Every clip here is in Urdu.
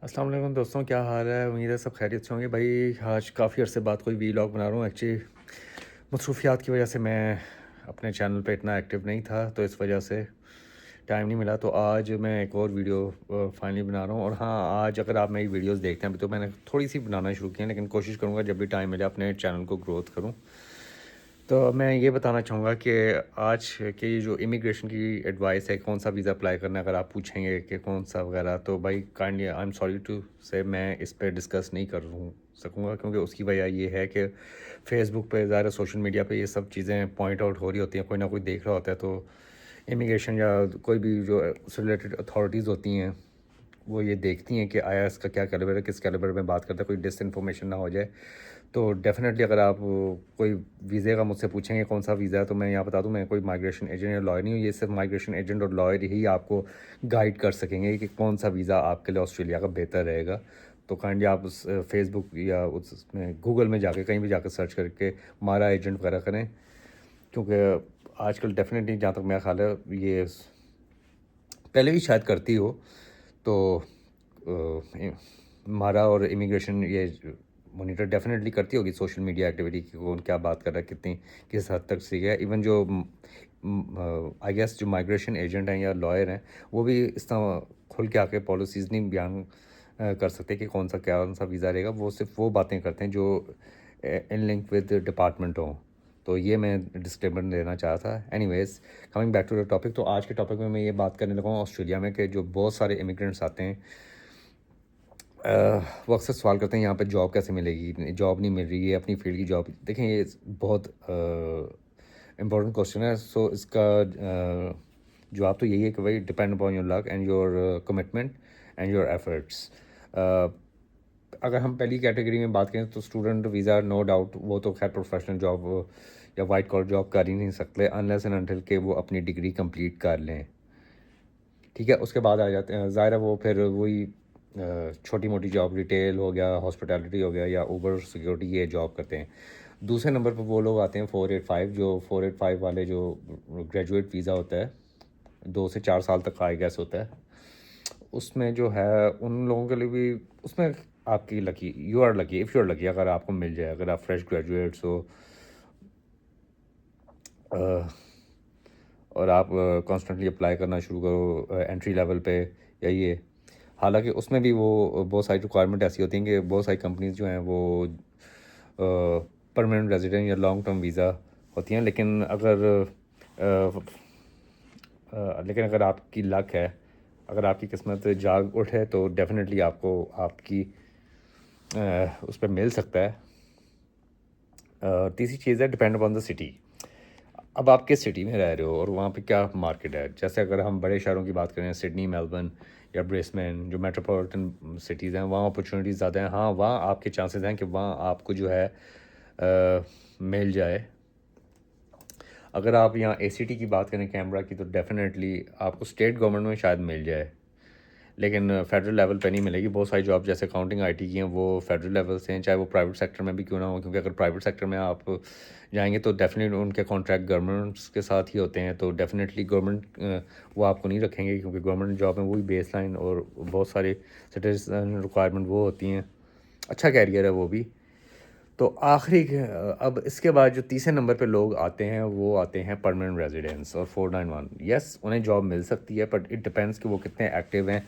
السلام علیکم دوستوں، کیا حال ہے؟ امید ہے سب خیریت سے ہوں گے بھائی۔ آج کافی عرصے بعد کوئی وی لاگ بنا رہا ہوں۔ ایکچولی مصروفیات کی وجہ سے میں اپنے چینل پہ اتنا ایکٹیو نہیں تھا، تو اس وجہ سے ٹائم نہیں ملا۔ تو آج میں ایک اور ویڈیو فائنلی بنا رہا ہوں۔ اور ہاں، آج اگر آپ میری ویڈیوز دیکھتے ہیں ابھی، تو میں نے تھوڑی سی بنانا شروع کی ہیں، لیکن کوشش کروں گا جب بھی ٹائم ملے اپنے چینل کو گروتھ کروں۔ تو میں یہ بتانا چاہوں گا کہ آج کی جو امیگریشن کی ایڈوائس ہے، کون سا ویزا اپلائی کرنا ہے، اگر آپ پوچھیں گے کہ کون سا وغیرہ، تو بھائی kindly I am sorry to سے میں اس پہ ڈسکس نہیں کر سکوں گا، کیونکہ اس کی وجہ یہ ہے کہ فیس بک پہ، ظاہر سوشل میڈیا پہ یہ سب چیزیں پوائنٹ آؤٹ ہو رہی ہوتی ہیں، کوئی نہ کوئی دیکھ رہا ہوتا ہے، تو امیگریشن یا کوئی بھی جو اس ریلیٹڈ اتھارٹیز ہوتی ہیں وہ یہ دیکھتی ہیں کہ آیا اس کا کیا کیلیبر ہے، کس کیلیبر میں بات کرتا ہے، کوئی ڈس انفارمیشن نہ ہو جائے۔ تو ڈیفینیٹلی اگر آپ کوئی ویزے کا مجھ سے پوچھیں گے کون سا ویزا ہے، تو میں یہاں بتا دوں میں کوئی مائگریشن ایجنٹ یا لائر نہیں ہوں۔ یہ صرف مائگریشن ایجنٹ اور لائر ہی آپ کو گائیڈ کر سکیں گے کہ کون سا ویزا آپ کے لیے آسٹریلیا کا بہتر رہے گا۔ تو کائنڈلی آپ اس فیس بک یا اس میں گوگل میں جا کے کہیں بھی جا کے سرچ کر کے مارا ایجنٹ وغیرہ کریں، کیونکہ آج کل ڈیفینیٹلی جہاں تک میرا خیال ہے یہ پہلے بھی شاید کرتی ہو، تو مارا اور امیگریشن یہ مانیٹر ڈیفینیٹلی کرتی ہوگی سوشل میڈیا ایکٹیویٹی کی، کون کیا بات کر رہا ہے، کتنی کس حد تک صحیح ہے۔ ایون جو آئی گیس جو مائگریشن ایجنٹ ہیں یا لائر ہیں، وہ بھی اس طرح کھل کے آ کے پالیسیز نہیں بیان کر سکتے کہ کون سا ویزا رہے گا۔ وہ صرف وہ باتیں کرتے ہیں جو ان لنک ود ڈپارٹمنٹ ہوں۔ تو یہ میں ڈسکلیمر دینا چاہا تھا۔ Anyways, coming back to the topic, تو آج کے ٹاپک میں یہ بات کرنے لگا ہوں آسٹریلیا میں کہ جو بہت سارے امیگرینٹس آتے ہیں، وہ اکثر سوال کرتے ہیں یہاں پہ جاب کیسے ملے گی، جاب نہیں مل رہی ہے، اپنی فیلڈ کی جاب۔ دیکھیں، یہ بہت امپورٹنٹ کوشچن ہے۔ سو اس کا جواب تو یہی ہے کہ بھائی depend upon your luck and your commitment and your efforts. اگر ہم پہلی کیٹیگری میں بات کریں تو اسٹوڈنٹ ویزا، نو ڈاؤٹ وہ تو خیر پروفیشنل جاب یا وائٹ کالر جاب کر ہی نہیں سکتے انلیس اینڈ انٹل کہ وہ اپنی ڈگری کمپلیٹ کر لیں، ٹھیک ہے۔ اس کے بعد آ جاتے ہیں، ظاہر ہے وہ پھر وہی چھوٹی موٹی جاب، ریٹیل ہو گیا، ہاسپٹیلٹی ہو گیا یا اوبر سیکورٹی، یہ جاب کرتے ہیں۔ دوسرے نمبر پہ وہ لوگ آتے ہیں 485، جو 485 والے جو گریجویٹ ویزا ہوتا ہے، 2 سے 4 سال تک کا آئی گیس ہوتا ہے، اس میں جو ہے ان لوگوں کے لیے بھی اس میں آپ کی lucky, you are lucky if you are lucky, اگر آپ کو مل جائے، اگر آپ فریش گریجویٹس ہو اور آپ کانسٹنٹلی اپلائی کرنا شروع کرو انٹری لیول پہ یا یہ، حالانکہ اس میں بھی وہ بہت ساری ریکوائرمنٹ ایسی ہوتی ہیں کہ بہت ساری کمپنیز جو ہیں وہ پرماننٹ ریزیڈنٹ یا لانگ ٹرم ویزا ہوتی ہیں، لیکن اگر آپ کی لک ہے، اگر آپ کی قسمت جاگ اٹھے، تو ڈیفینیٹلی آپ کو آپ کی اس پہ مل سکتا ہے۔ تیسری چیز ہے ڈپینڈ اپان دا سٹی۔ اب آپ کس سٹی میں رہ رہے ہو اور وہاں پہ کیا مارکیٹ ہے۔ جیسے اگر ہم بڑے شہروں کی بات کریں، سڈنی، میلبرن یا برسبین، جو میٹروپولیٹن سٹیز ہیں، وہاں اپرچونیٹیز زیادہ ہیں۔ ہاں، وہاں آپ کے چانسز ہیں کہ وہاں آپ کو جو ہے مل جائے۔ اگر آپ یہاں اے سی ٹی کی بات کریں، کیمرا کی، تو ڈیفینیٹلی آپ کو اسٹیٹ گورنمنٹ میں شاید مل جائے، لیکن فیڈرل لیول پہ نہیں ملے گی۔ بہت ساری جاب جیسے اکاؤنٹنگ، آئی ٹی کی ہیں، وہ فیڈرل لیول سے ہیں، چاہے وہ پرائیویٹ سیکٹر میں بھی کیوں نہ ہو، کیونکہ اگر پرائیویٹ سیکٹر میں آپ جائیں گے تو ڈیفینیٹلی ان کے کانٹریکٹ گورنمنٹس کے ساتھ ہی ہوتے ہیں، تو ڈیفینیٹلی گورنمنٹ وہ آپ کو نہیں رکھیں گے، کیونکہ گورنمنٹ جاب میں وہی بیس لائن اور بہت سارے سٹیزن ریکوائرمنٹ وہ ہوتی ہیں، اچھا کیریئر ہے وہ بھی۔ تو آخری اب اس کے بعد جو تیسرے نمبر پہ لوگ آتے ہیں، وہ آتے ہیں پرماننٹ ریزیڈنس اور 491۔ یس، انہیں جاب مل سکتی ہے، بٹ اٹ ڈپینڈس کہ وہ کتنے ایکٹیو ہیں،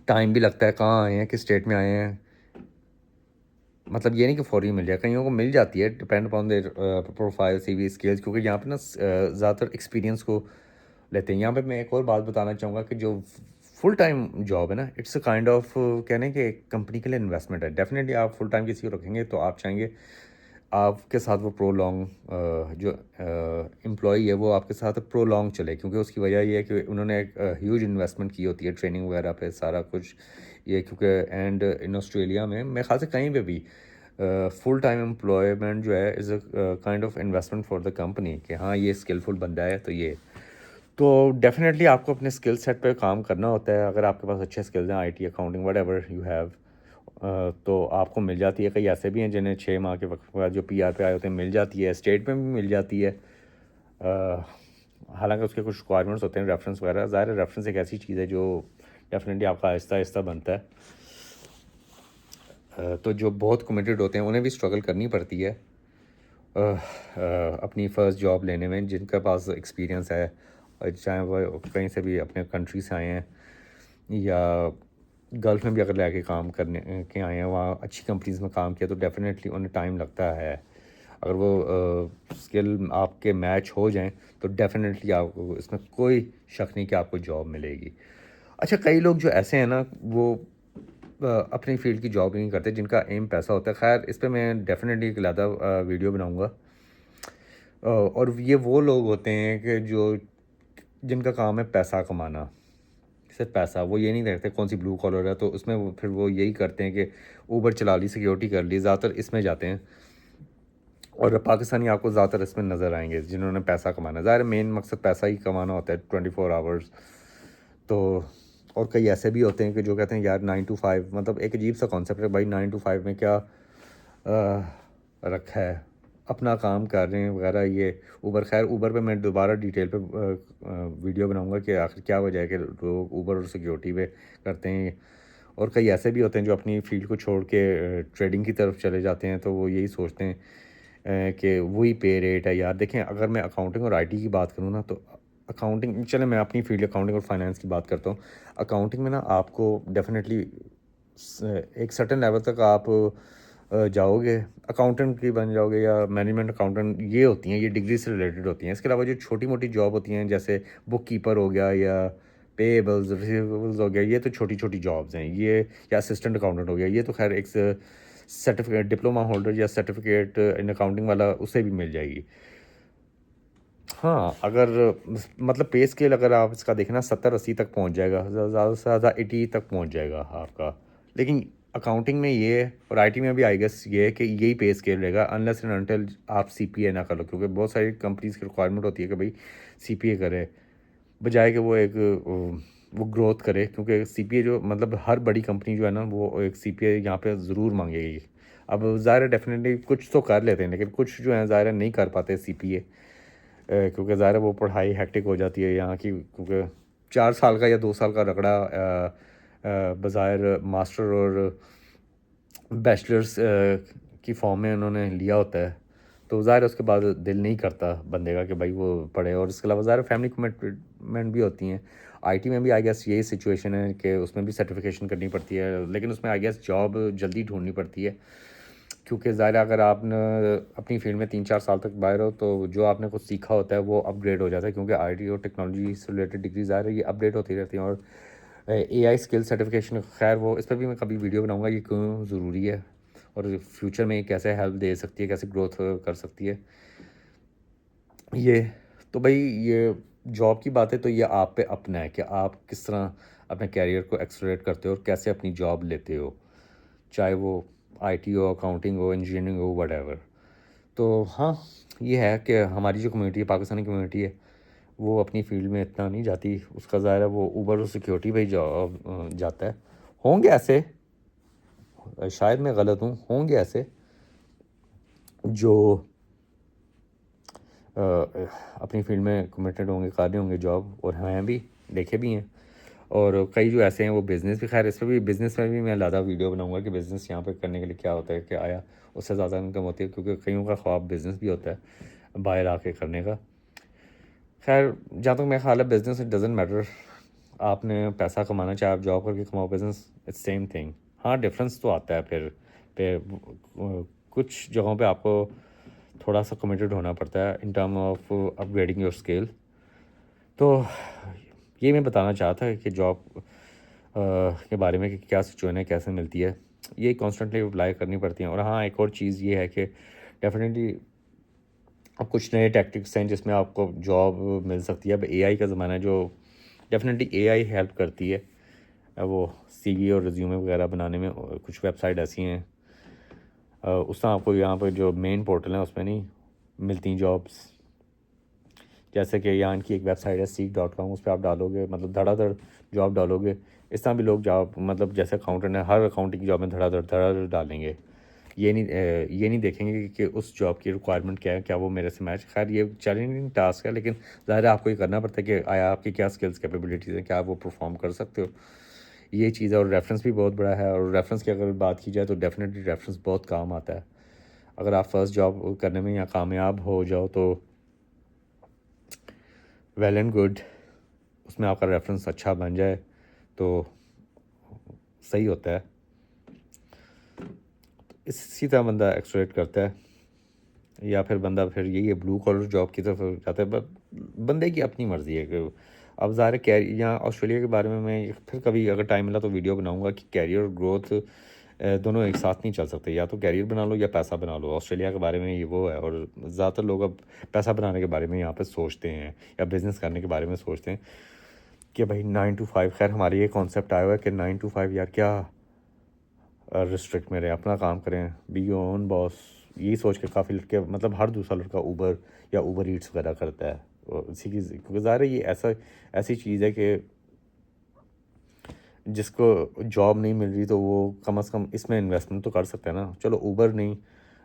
ٹائم بھی لگتا ہے، کہاں آئے ہیں، کس اسٹیٹ میں آئے ہیں۔ مطلب یہ نہیں کہ فوری مل جائے، کئیوں کو مل جاتی ہے، ڈپینڈ اپان دیر پروفائل، سی وی، اسکلز، کیونکہ یہاں پہ نا زیادہ تر ایکسپیرینس کو لیتے ہیں۔ یہاں پہ میں ایک اور بات بتانا چاہوں گا کہ جو فل ٹائم جاب ہے نا، اٹس اے کائنڈ آف کہنے کہ کمپنی کے لیے انویسٹمنٹ ہے۔ ڈیفینیٹلی آپ فل ٹائم کسی کو رکھیں گے تو آپ چاہیں گے آپ کے ساتھ وہ پرو لانگ جو امپلائی ہے وہ آپ کے ساتھ پرو لانگ چلے، کیونکہ اس کی وجہ یہ ہے کہ انہوں نے ایک ہیوج انویسٹمنٹ کی ہوتی ہے ٹریننگ وغیرہ پہ، سارا کچھ یہ، کیونکہ اینڈ ان آسٹریلیا میں میرے خیال سے کہیں پہ بھی فل ٹائم امپلائمنٹ جو ہے is a kind of investment for the company, کہ ہاں یہ اسکلفل بندہ ہے تو یہ، تو ڈیفینیٹلی آپ کو اپنے اسکل سیٹ پہ کام کرنا ہوتا ہے۔ اگر آپ کے پاس اچھے اسکلز ہیں، I T, accounting, what ever you have, تو آپ کو مل جاتی ہے۔ کئی ایسے بھی ہیں جنہیں 6 ماہ کے وقت بعد جو پی آر پہ آئے ہوتے ہیں مل جاتی ہے، اسٹیٹ میں بھی مل جاتی ہے، حالانکہ اس کے کچھ ریکوائرمنٹس ہوتے ہیں، ریفرنس وغیرہ۔ ظاہر ہے ریفرنس ایک ایسی چیز ہے جو ڈیفینیٹلی آپ کا آہستہ آہستہ بنتا ہے. تو جو بہت کمیٹیڈ ہوتے ہیں انہیں بھی اسٹرگل کرنی پڑتی ہے اپنی فرسٹ جاب لینے میں, جن کے پاس ایکسپیرینس ہے, چاہے وہ کہیں سے بھی اپنے کنٹری سے آئے ہیں یا گلف میں بھی اگر لے کے کام کرنے کے آئے ہیں, وہاں اچھی کمپنیز میں کام کیا, تو ڈیفینیٹلی انہیں ٹائم لگتا ہے. اگر وہ اسکل آپ کے میچ ہو جائیں تو ڈیفینیٹلی آپ کو اس میں کوئی شک نہیں کہ آپ کو جاب ملے گی. اچھا, کئی لوگ جو ایسے ہیں نا وہ اپنی فیلڈ کی جاب نہیں کرتے, جن کا ایم پیسہ ہوتا ہے. خیر اس پہ میں ڈیفینیٹلی ایک علیحدہ ویڈیو بناؤں گا. اور یہ وہ لوگ ہوتے ہیں کہ جن کا کام ہے پیسہ کمانا, صرف پیسہ. وہ یہ نہیں دیکھتے کون سی بلو کالر ہے, تو اس میں پھر وہ یہی کرتے ہیں کہ اوبر چلا لی, سیکیورٹی کر لی, زیادہ تر اس میں جاتے ہیں. اور پاکستانی آپ کو زیادہ تر اس میں نظر آئیں گے جنہوں نے پیسہ کمانا. ظاہر مین مقصد پیسہ ہی کمانا ہوتا ہے 24 آورس. تو اور کئی ایسے بھی ہوتے ہیں کہ جو کہتے ہیں یار 9 to 5, مطلب ایک عجیب سا کانسیپٹ ہے بھائی. 9 to 5 میں کیا رکھا ہے, اپنا کام کر رہے ہیں وغیرہ. یہ اوبر, خیر اوبر پہ میں دوبارہ ڈیٹیل پہ ویڈیو بناؤں گا کہ آخر کیا وجہ ہے کہ لوگ اوبر اور سیکیورٹی پہ کرتے ہیں. اور کئی ایسے بھی ہوتے ہیں جو اپنی فیلڈ کو چھوڑ کے ٹریڈنگ کی طرف چلے جاتے ہیں, تو وہ یہی سوچتے ہیں کہ وہی پے ریٹ ہے. یار دیکھیں, اگر میں اکاؤنٹنگ اور آئی ٹی کی بات کروں نا, تو اکاؤنٹنگ, چلیں میں اپنی فیلڈ اکاؤنٹنگ اور فائنانس کی بات کرتا ہوں. اکاؤنٹنگ میں نا آپ کو ڈیفینیٹلی ایک سرٹن لیول تک آپ جاؤ گے, اکاؤنٹنٹ کی بن جاؤ گے یا مینجمنٹ اکاؤنٹنٹ, یہ ہوتی ہیں, یہ ڈگری سے ریلیٹڈ ہوتی ہیں. اس کے علاوہ جو چھوٹی موٹی جاب ہوتی ہیں جیسے بک کیپر ہو گیا یا پیبلز ریسیویبلز ہو گیا, یہ تو چھوٹی چھوٹی جابز ہیں. یہ یا اسسٹنٹ اکاؤنٹنٹ ہو گیا, یہ تو خیر ایک سرٹیفکیٹ ڈپلوما ہولڈر یا سرٹیفکیٹ ان اکاؤنٹنگ والا اسے بھی مل جائے گی. ہاں, اگر مطلب پے اسکیل اگر آپ اس کا دیکھنا 70-80 تک پہنچ جائے گا, زیادہ سے زیادہ 80 تک پہنچ جائے گا آپ کا. لیکن اکاؤنٹنگ میں یہ, اور آئی ٹی میں بھی آئی گیس یہ ہے کہ یہی پے اسکیل رہے گا انلیس اینڈ انٹل آپ سی پی اے نہ کر لو, کیونکہ بہت ساری کمپنیز کی ریکوائرمنٹ ہوتی ہے کہ بھائی سی پی اے کرے بجائے کہ وہ ایک وہ گروتھ کرے. کیونکہ سی پی اے جو مطلب ہر بڑی کمپنی جو ہے نا وہ ایک سی پی اے یہاں پہ ضرور مانگے گی. اب ظاہر ہے ڈیفینیٹلی کچھ تو کر لیتے ہیں, لیکن کچھ جو ہیں ظاہر نہیں کر پاتے سی پی اے, کیونکہ ظاہر وہ پڑھائی ہیکٹک ہو جاتی ہے یہاں کی. کیونکہ 4 سال کا یا 2 سال کا رگڑا بظاہر ماسٹر اور بیچلرس کی فارم میں انہوں نے لیا ہوتا ہے, تو ظاہر اس کے بعد دل نہیں کرتا بندے کا کہ بھائی وہ پڑھے. اور اس کے علاوہ ظاہر فیملی کمٹمنٹ بھی ہوتی ہیں. آئی ٹی میں بھی آئی گیس یہی سچویشن ہے کہ اس میں بھی سرٹیفکیشن کرنی پڑتی ہے, لیکن اس میں آئی گیس جاب جلدی ڈھونڈنی پڑتی ہے. کیونکہ ظاہر اگر آپ نے اپنی فیلڈ میں 3-4 سال تک باہر ہو, تو جو آپ نے کچھ سیکھا ہوتا ہے وہ اپ گریڈ ہو جاتا ہے. کیونکہ آئی ٹی اور ٹیکنالوجی سے ریلیٹڈ ڈگری ظاہر ہے یہ اپ ڈیٹ ہوتی رہتی ہیں. اور اے آئی اسکل سرٹیفکیشن, خیر وہ اس پہ بھی میں کبھی ویڈیو بناؤں گا یہ کیوں ضروری ہے اور فیوچر میں کیسے ہیلپ دے سکتی ہے, کیسے گروتھ کر سکتی ہے. یہ تو بھائی یہ جاب کی بات ہے, تو یہ آپ پہ اپنا ہے کہ آپ کس طرح اپنے کیریئر کو ایکسلریٹ کرتے ہو اور کیسے اپنی جاب لیتے ہو, چاہے وہ I T who, accounting who, engineering who, what ever. تو ہاں, یہ ہے کہ ہماری جو کمیونٹی ہے, پاکستانی کمیونٹی ہے, وہ اپنی فیلڈ میں اتنا نہیں جاتی. اس کا ظاہر ہے وہ اوبر اور سیکیورٹی پہ ہی جاتا ہے. ہوں گے ایسے, شاید میں غلط ہوں گے ایسے جو اپنی فیلڈ میں کمیٹڈ ہوں گے, قابل ہوں گے جاب, اور ہیں بھی, دیکھے بھی ہیں. اور کئی جو ایسے ہیں وہ بزنس بھی, خیر اس پہ بھی بزنس میں بھی میں علیحدہ ویڈیو بناؤں گا کہ بزنس یہاں پہ کرنے کے لیے کیا ہوتا ہے, کہ آیا اس سے زیادہ انکم ہوتی ہے. کیونکہ کئیوں کا خواب بزنس بھی ہوتا ہے باہر آ کے کرنے کا. خیر جہاں تک میرا خیال ہے بزنس اٹ ڈزنٹ میٹر, آپ نے پیسہ کمانا چاہے آپ جاب کر کے کماؤ, بزنس اٹس سیم تھنگ. ہاں ڈفرینس تو آتا ہے پھر کچھ جگہوں پہ آپ کو تھوڑا سا کمیٹڈ ہونا پڑتا ہے in term of up grading your skill. تو یہ میں بتانا چاہتا ہے کہ جاب کے بارے میں کہ کیا سچویشن ہے, کیسے ملتی ہے, یہ کانسٹنٹلی اپلائی کرنی پڑتی ہیں. اور ہاں ایک اور چیز یہ ہے کہ ڈیفینیٹلی اب کچھ نئے ٹیکٹکس ہیں جس میں آپ کو جاب مل سکتی ہے. اب اے آئی کا زمانہ ہے جو ڈیفینیٹلی اے آئی ہیلپ کرتی ہے وہ سی وی اور ریزیومے وغیرہ بنانے میں. کچھ ویب سائٹ ایسی ہیں اس طرح آپ کو یہاں پہ جو مین پورٹل ہیں اس میں نہیں ملتی جابس, جیسے کہ یہاں کی ایک ویب سائٹ ہے seek.com, اس پہ آپ ڈالو گے مطلب دھڑا دھڑ جاب ڈالو گے. اس طرح بھی لوگ جاب مطلب جیسے اکاؤنٹنٹ ہے, ہر اکاؤنٹنگ جاب میں دھڑا دھڑ ڈالیں گے. یہ نہیں دیکھیں گے کہ اس جاب کی ریکوائرمنٹ کیا ہے, کیا وہ میرے سے میچ. خیر یہ چیلنجنگ ٹاسک ہے, لیکن ظاہر ہے آپ کو یہ کرنا پڑتا ہے کہ آیا آپ کی کیا اسکلس کیپیبلٹیز ہیں, کیا آپ وہ پرفارم کر سکتے ہو. یہ چیز ہے. اور ریفرنس بھی بہت بڑا ہے, اور ریفرنس کی اگر بات کی جائے تو ڈیفینیٹلی ریفرنس بہت کام آتا ہے. اگر آپ فرسٹ جاب کرنے میں یا کامیاب ہو جاؤ تو ویل اینڈ گڈ, اس میں آپ کا ریفرنس اچھا بن جائے تو صحیح ہوتا ہے. اسی طرح بندہ ایکسپلوریٹ کرتا ہے, یا پھر بندہ پھر یہی بلو کالر جاب کی طرف جاتا ہے. بندے کی اپنی مرضی ہے کہ اب ظاہر ہے یا آسٹریلیا کے بارے میں پھر کبھی اگر ٹائم ملا تو ویڈیو بناؤں گا کہ کیریئر اور گروتھ دونوں ایک ساتھ نہیں چل سکتے. یا تو کیریئر بنا لو یا پیسہ بنا لو. آسٹریلیا کے بارے میں یہ وہ ہے, اور زیادہ تر لوگ اب پیسہ بنانے کے بارے میں یہاں پہ سوچتے ہیں یا بزنس کرنے کے بارے میں سوچتے ہیں کہ بھائی 9 to 5. خیر ہمارے یہ کانسیپٹ آیا ہوا ہے کہ 9 to 5 یار کیا ریسٹرکٹ میں رہے, اپنا کام کریں, بی یور اون باس. یہی سوچ کے کافی لڑکے, مطلب ہر دوسرا لڑکا اوبر یا اوبر ایٹس وغیرہ کرتا ہے. اسی کی کیونکہ ظاہر ہے یہ ایسی چیز ہے کہ جس کو جاب نہیں مل رہی تو وہ کم از کم اس میں انویسٹمنٹ تو کر سکتا ہے نا. چلو اوبر نہیں,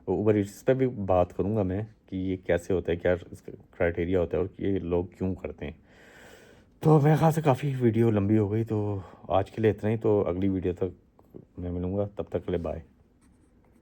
اوبر ایٹس پہ بھی بات کروں گا میں کہ یہ کیسے ہوتا ہے, کیا اس کا کرائٹیریا ہوتا ہے, اور یہ لوگ کیوں کرتے ہیں. تو میرے خیال سے کافی ویڈیو لمبی ہو گئی, تو آج کے لیے اتنا ہی. تو اگلی ویڈیو تک میں ملوں گا, تب تک کے لیے بائے.